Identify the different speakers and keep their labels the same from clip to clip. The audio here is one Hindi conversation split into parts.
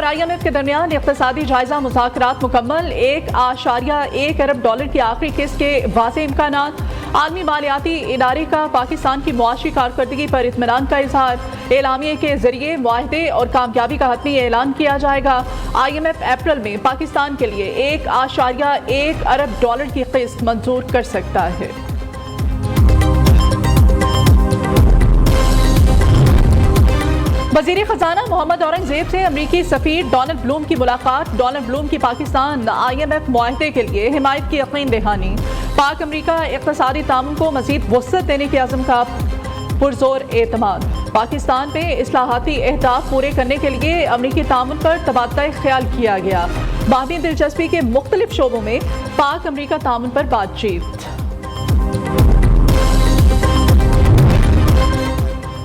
Speaker 1: और IMF के दरमियान इक़्तिसादी जायजा मुज़ाकरात मुकम्मल। $1.1 अरब की आखिरी किस्त के वाज़ेह इम्कानात। आलमी मालियाती इदारे का पाकिस्तान की मुआशी कारकर्दगी पर इत्मीनान का इजहार। एलामिये के जरिए मुआहदे और कामयाबी का हतमी ऐलान किया जाएगा। IMF अप्रैल में पाकिस्तान के लिए $1.1 अरब की किस्त मंजूर कर सकता है। वज़ीर ख़ज़ाना मोहम्मद औरंगज़ेब से अमरीकी सफ़ीर डोनाल्ड ब्लूम की मुलाकात। डोनाल्ड ब्लूम की पाकिस्तान IMF मुआहदे के लिए हिमायत की यकीन दहानी। पाक अमरीका इक़्तिसादी तामुन को मज़ीद वुसअत देने के अज़्म का पुरज़ोर एतमाद। पाकिस्तान में इस्लाहाती अहदाफ पूरे करने के लिए अमरीकी तामुन पर तबादला ख्याल किया गया। बाहमी दिलचस्पी के मुख्तलिफ शोबों में पाक अमरीका तामुन पर बातचीत।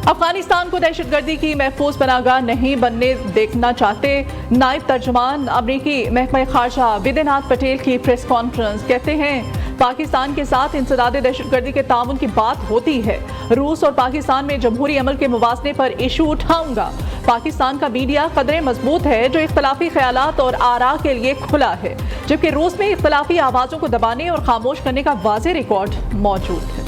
Speaker 1: अफगानिस्तान को दहशतगर्दी की महफूज पनाहगाह नहीं बनने देखना चाहते। नायब तर्जुमान अमरीकी महकमा खारजा विद्यानाथ पटेल की प्रेस कॉन्फ्रेंस। कहते हैं पाकिस्तान के साथ इंसदाद दहशतगर्दी के तामुन की बात होती है। रूस और पाकिस्तान में जमहूरी अमल के मुवाज़ने पर इशू उठाऊंगा। पाकिस्तान का मीडिया कदरे मजबूत है जो इख्तलाफी ख्यालात और आरा के लिए खुला है, जबकि रूस में इख्तलाफी आवाज़ों को दबाने और खामोश करने का वाज़ेह रिकॉर्ड मौजूद है।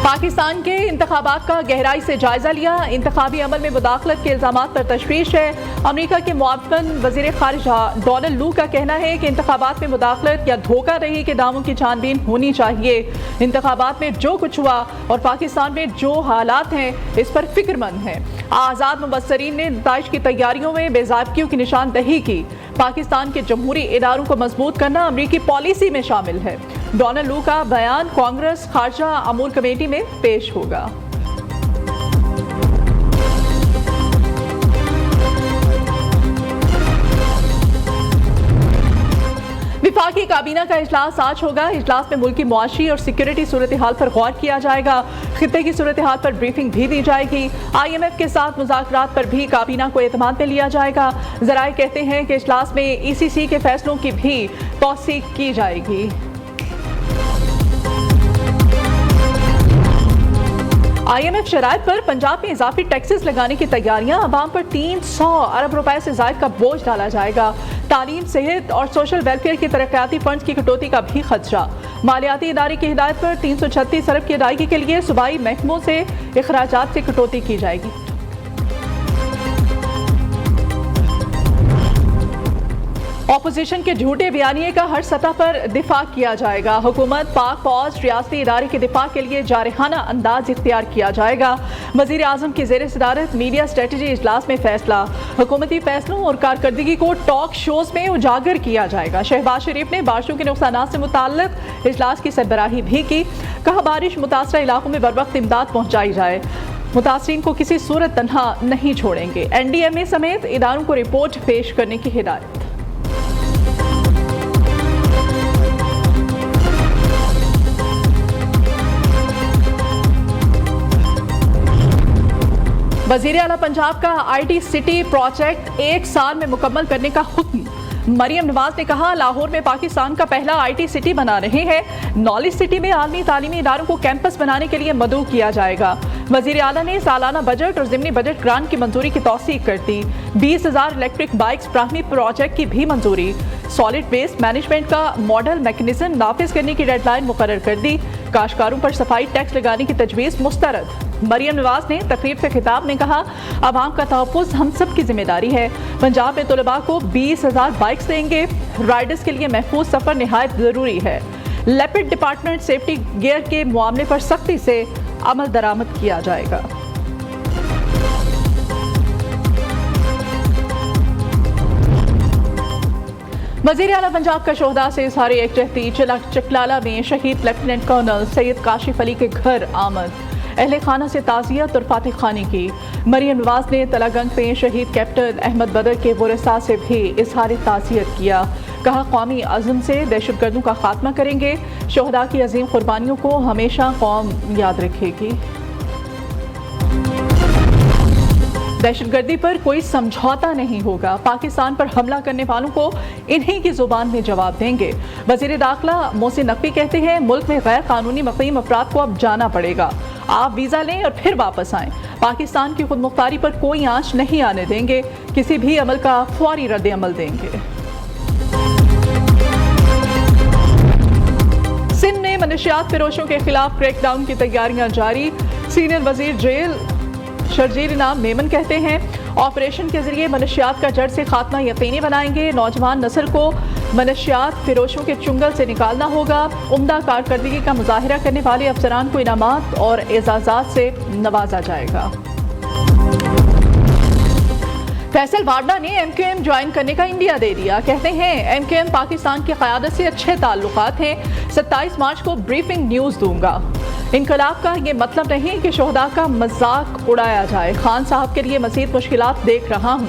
Speaker 1: पाकिस्तान के इंतखाबात का गहराई से जायजा लिया। इंतखाबी अमल में मुदाखलत के इल्जामात पर तशवीश है। अमरीका के मुआविन वज़ीर ख़ारिजा डोनाल्ड लू का कहना है कि इंतखाबात में मुदाखलत या धोखा रही के दावों की छानबीन होनी चाहिए। इंतखाबात में जो कुछ हुआ और पाकिस्तान में जो हालात हैं इस पर फिक्रमंद हैं। आज़ाद मुबस्सरीन ने नताइज की तैयारियों में बेज़ाब्तियों की निशानदही की। पाकिस्तान के जमहूरी इदारों को मजबूत करना अमरीकी पॉलिसी में शामिल है। डोनाल्ड लू का बयान कांग्रेस खारजा अमूर कमेटी में पेश होगा। विफाकी काबीना का इजलास आज होगा। इजलास में मुल्की मुआशी और सिक्योरिटी सूरत हाल पर गौर किया जाएगा। खित्ते की सूरत हाल पर ब्रीफिंग भी दी जाएगी। IMF के साथ मुज़ाकरात पर भी काबीना को एतमाद में लिया जाएगा। ज़राए कहते हैं कि इजलास में ECC के फैसलों की भी तौसीक की जाएगी। IMF शराइत पर पंजाब में इजाफी टैक्सेस लगाने की तैयारियां। अवाम पर 300 अरब रुपए से ज़ायद का बोझ डाला जाएगा। तालीम, सेहत और सोशल वेलफेयर की तरक्याती फंड की कटौती का भी खदशा। मालियाती इदारे की हिदायत पर 336 अरब की अदायगी के लिए सूबाई महकमों से अखराजात से कटौती की जाएगी। ऑपोजिशन के झूठे बयानिए का हर सतह पर दिफा किया जाएगा। हुकूमत, पाक फौज, रियासती इदारे के दिफा के लिए जारहाना अंदाज इख्तियार किया जाएगा। वज़ीर आज़म की ज़ेर सदारत मीडिया स्ट्रेटजी इजलास में फैसला। हुकूमती फैसलों और कारकर्दगी को टॉक शोज में उजागर किया जाएगा। शहबाज शरीफ ने बारिशों के नुकसानात से मुताल्लिक इजलास की सरबराही भी की। कहा बारिश मुतासरा इलाकों में बरवक्त इमदाद पहुँचाई जाए। मुतासरीन को किसी सूरत तन्हा नहीं छोड़ेंगे। NDMA समेत इदारों को रिपोर्ट पेश करने की हिदायत। वज़ीर आला पंजाब का IT सिटी प्रोजेक्ट 1 साल में मुकम्मल करने का हुक्म। मरियम नवाज ने कहा लाहौर में पाकिस्तान का पहला IT सिटी बना रहे हैं। नॉलेज सिटी में आलमी तालीमी इदारों को कैंपस बनाने के लिए मदऊ किया जाएगा। वज़ीर आला ने सालाना बजट और ज़िमनी बजट ग्रांट की मंजूरी की तौसीक कर दी। 20,000 इलेक्ट्रिक बाइक्स फ्राहमी प्रोजेक्ट की भी मंजूरी। सॉलिड वेस्ट मैनेजमेंट का मॉडल मैकेनिज्म नाफिज करने की डेडलाइन मुकर्रर कर दी। काश्तकारों पर सफाई टैक्स लगाने की तजवीज़ मुस्तरद। मरियम नवाज ने तकरीब से खिताब में कहा अवाम का तहफ़्फ़ुज़ हम सब की जिम्मेदारी है। पंजाब में तलबा को 20,000 बाइक्स देंगे। राइडर्स के लिए महफूज सफ़र निहायत ज़रूरी है। लेपिड डिपार्टमेंट सेफ्टी गियर के मामले पर सख्ती से अमल दरामद किया जाएगा। वज़ीर आला पंजाब का शोहदा से इज़हार यकजहती। चकलाला में शहीद लेफ्टिनेंट कर्नल सैयद काशिफ अली के घर आमद। अहले खाना से ताज़ियत और फातिह खानी की। मरियम नवाज ने तलागंग में शहीद कैप्टन अहमद बदर के वरसा से भी इज़हार ताज़ियत किया। कहा कौमी अज़्म से दहशतगर्दों का खात्मा करेंगे। शोहदा की अजीम कुर्बानियों को हमेशा कौम याद रखेगी। दहशतगर्दी पर कोई समझौता नहीं होगा। पाकिस्तान पर हमला करने वालों को इन्हीं की जुबान में जवाब देंगे। वजीर दाखिला मोहसिन नकवी कहते हैं, मुल्क में गैर कानूनी मुक़ीम अफराद को अब जाना पड़ेगा। आप वीज़ा लें और फिर वापस आएं। पाकिस्तान की खुद मुख्तारी पर कोई आंच नहीं आने देंगे। किसी भी अमल का फौरी रद्द अमल देंगे। सिंध में मनशियात फरोशों के खिलाफ क्रैकडाउन की तैयारियां जारी। सीनियर वजीर जेल शर्जील इनाम मेमन कहते हैं, ऑपरेशन के जरिए मनशियात का जड़ से खात्मा यकीनी बनाएंगे। नौजवान नस्ल को मनशियात फिरोशों के चुंगल से निकालना होगा। उम्दा कारकर्दगी का मुजाहिरा करने वाले अफसरान को इनामात और एजाजात से नवाजा जाएगा। फैसल वाडा ने MQM ज्वाइन करने का इंडिया दे दिया। कहते हैं, MQM पाकिस्तान की क़यादत से अच्छे ताल्लुकात हैं। 27 मार्च को ब्रीफिंग न्यूज़ दूंगा। इनकलाब का ये मतलब नहीं कि शोहदा का मजाक उड़ाया जाए। खान साहब के लिए मज़ीद मुश्किलात देख रहा हूँ।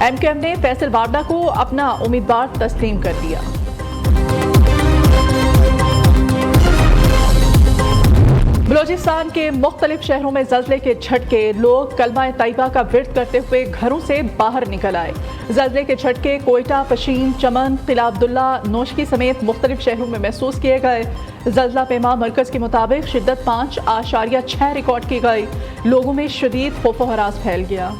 Speaker 1: MQM ने फैसल वाडा को अपना उम्मीदवार तस्लीम कर दिया। बलोचिस्तान के मुख्तलिफ शहरों में ज़ल्ज़ले के झटके। लोग कलमा तैयबा का विर्द करते हुए घरों से बाहर निकल आए। ज़ल्ज़ले के झटके कोयटा, पशीन, चमन, किला अब्दुल्ला, नोशकी समेत मुख्तलिफ शहरों में महसूस किए गए। ज़ल्ज़ला पैमा मरकज़ के मुताबिक शिद्दत 5.6 रिकॉर्ड की गई। लोगों में शदीद खौफ व हरास फैल गया।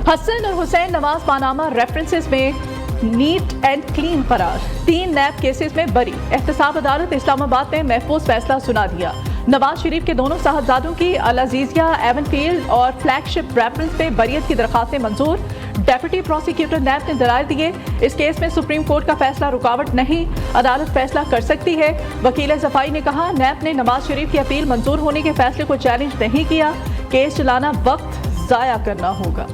Speaker 1: हसन और हुसैन नवाज पानामा रेफरेंसेस में नीट एंड क्लीन करार। 3 नैब केसेस में बरी। एहतसाब अदालत इस्लामाबाद में महफूज फैसला सुना दिया। नवाज शरीफ के दोनों साहबजादों की अल अजीजिया, एवनफील्ड और फ्लैगशिप रेफरेंस पे बरियत की दरखास्तें मंजूर। डेप्यूटी प्रोसिक्यूटर नैब ने दलाइल दिए। इस केस में सुप्रीम कोर्ट का फैसला रुकावट नहीं, अदालत फैसला कर सकती है। वकील सफाई ने कहा, नैब ने नवाज शरीफ की अपील मंजूर होने के फैसले को चैलेंज नहीं किया। केस चलाना वक्त जाया करना होगा।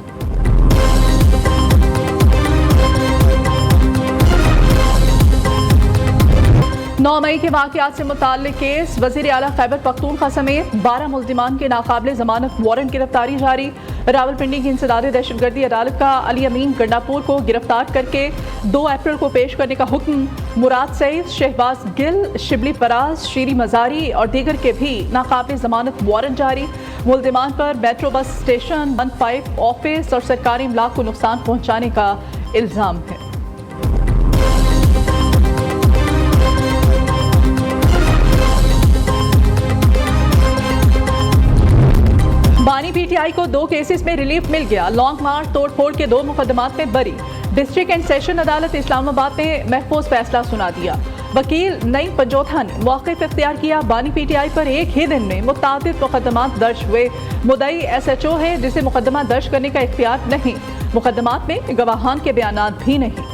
Speaker 1: 9 मई के वाक़यात से मुताल्लिक केस। वज़ीर आला खैबर पख्तूनख्वा समेत 12 मुल्ज़िमान के नाकाबिले ज़मानत वारंट गिरफ्तारी जारी। रावलपिंडी की इंसदादी दहशतगर्दी अदालत का अली अमीन गंडापुर को गिरफ्तार करके 2 अप्रैल को पेश करने का हुक्म। मुराद सईद, शहबाज गिल, शिबली फराज, शीरी मजारी और दीगर के भी नाकाबिले ज़मानत वारंट जारी। मुल्ज़िमान पर मेट्रो बस स्टेशन, 15 ऑफिस और सरकारी इमलाक को नुकसान पहुँचाने का इल्ज़ाम है। बानी PTI को 2 केसेस में रिलीफ मिल गया। लॉन्ग मार्च तोड़फोड़ के 2 मुकदमात में बरी। डिस्ट्रिक्ट एंड सेशन अदालत इस्लामाबाद ने महफूज फैसला सुना दिया। वकील नईम पंजोथा ने मौक़िफ़ इख्तियार किया। बानी PTI पर एक ही दिन में मुतादिद मुकदमात दर्ज हुए। मुद्दई SHO है, जिसे मुकदमा दर्ज करने का इख्तियार नहीं। मुकदमात में गवाहान के बयानात भी नहीं।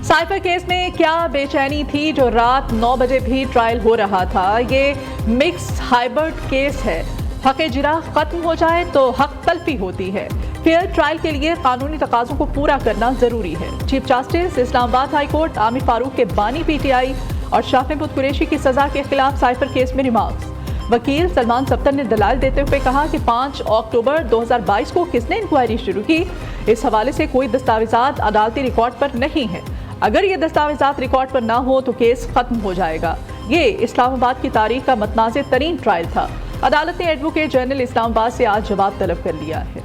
Speaker 1: साइफर केस में क्या बेचैनी थी जो रात 9 बजे भी ट्रायल हो रहा था। ये मिक्स हाइब्रिड केस है। हक जिरा खत्म हो जाए तो हक तलफी होती है। फेयर ट्रायल के लिए कानूनी तकाज़ों को पूरा करना जरूरी है। Chief justice Islamabad high court Aamir Farooq के बानी PTI और शाह महमूद कुरैशी की सजा के खिलाफ साइफर केस में रिमार्क्स। वकील सलमान सफ्तर ने दलाल देते हुए कहा कि 5 अक्टूबर 2022 को किसने इंक्वायरी शुरू की, इस हवाले से कोई दस्तावेजात अदालती रिकॉर्ड पर नहीं है। अगर ये दस्तावेजात रिकॉर्ड पर ना हो तो केस खत्म हो जाएगा। ये इस्लामाबाद की तारीख का मतनाज़े तरीन ट्रायल था। अदालत ने एडवोकेट जनरल इस्लामाबाद से आज जवाब तलब कर लिया है।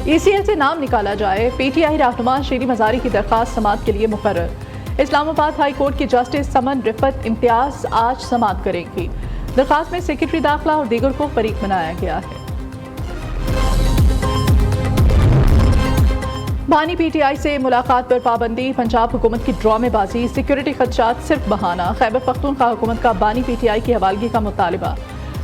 Speaker 1: ECL से नाम निकाला जाए। PTI रहनुमा शीरी मजारी की दरखास्त समाअत के लिए मुकर्रर। इस्लामाबाद हाई कोर्ट की जस्टिस समन रिफत इम्तियाज आज समाअत करेंगी। दरखास्त में सेक्रेटरी दाखिला और दीगर को फरीक बनाया गया है। बानी PTI से मुलाकात पर पाबंदी। पंजाब हुकूमत की ड्रामेबाजी, सिक्योरिटी खदशात सिर्फ बहाना। खैबर पख्तूनख्वा हुकूमत का बानी PTI की हवालगी का मुतालबा।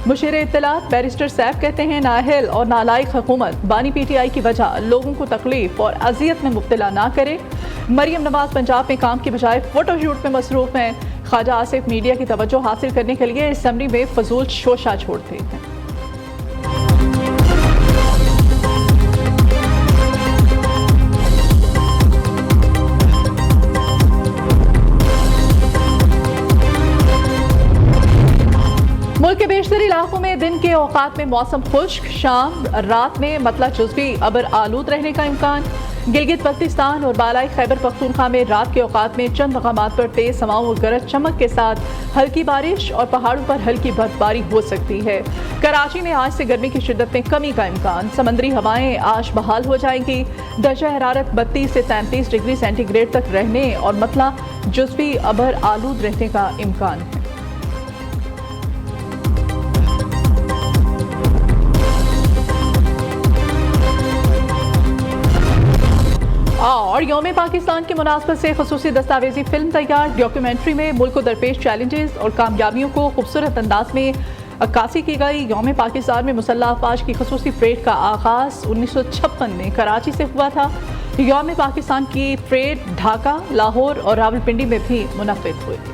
Speaker 1: मुशीर इत्तलात बैरिस्टर सैफ कहते हैं, नाअहल और नालायक हुकूमत बानी PTI की वजह लोगों को तकलीफ और अजियत में मुब्तला ना करे। मरियम नवाज पंजाब में काम की बजाय फोटोशूट में मसरूफ हैं। ख्वाजा आसिफ मीडिया की तवज्जो हासिल करने के लिए असम्बली में फजूल शोशा छोड़ते हैं। के औकात में मौसम खुश्क, शाम रात में मतला जुज़वी अबर आलूद रहने का इम्कान। गिलगित बल्तिस्तान और बालाई खैबर पख्तूनख्वा में रात के औकात में चंद मकामात पर तेज हवाओं और गरज चमक के साथ हल्की बारिश और पहाड़ों पर हल्की बर्फबारी हो सकती है। कराची में आज से गर्मी की शिद्दत में कमी का इम्कान। समंदरी हवाएं आज बहाल हो जाएंगी। दर्जा हरारत 32 से 33 डिग्री सेंटीग्रेड तक रहने और मतला जुज़वी अबर आलूद रहने का इम्कान है। और यौम पाकिस्तान की मुनासबत से खुसूसी दस्तावेजी फिल्म तैयार। डॉक्यूमेंट्री में मुल्क को दरपेश चैलेंजेस और कामयाबियों को खूबसूरत अंदाज में अक्कासी की गई। यौम पाकिस्तान में मुसल्लह अफवाज की खुसूसी परेड का आगाज 1956 में कराची से हुआ था। यौम पाकिस्तान की परेड ढाका, लाहौर और रावलपिंडी में भी मुनक्किद हुई।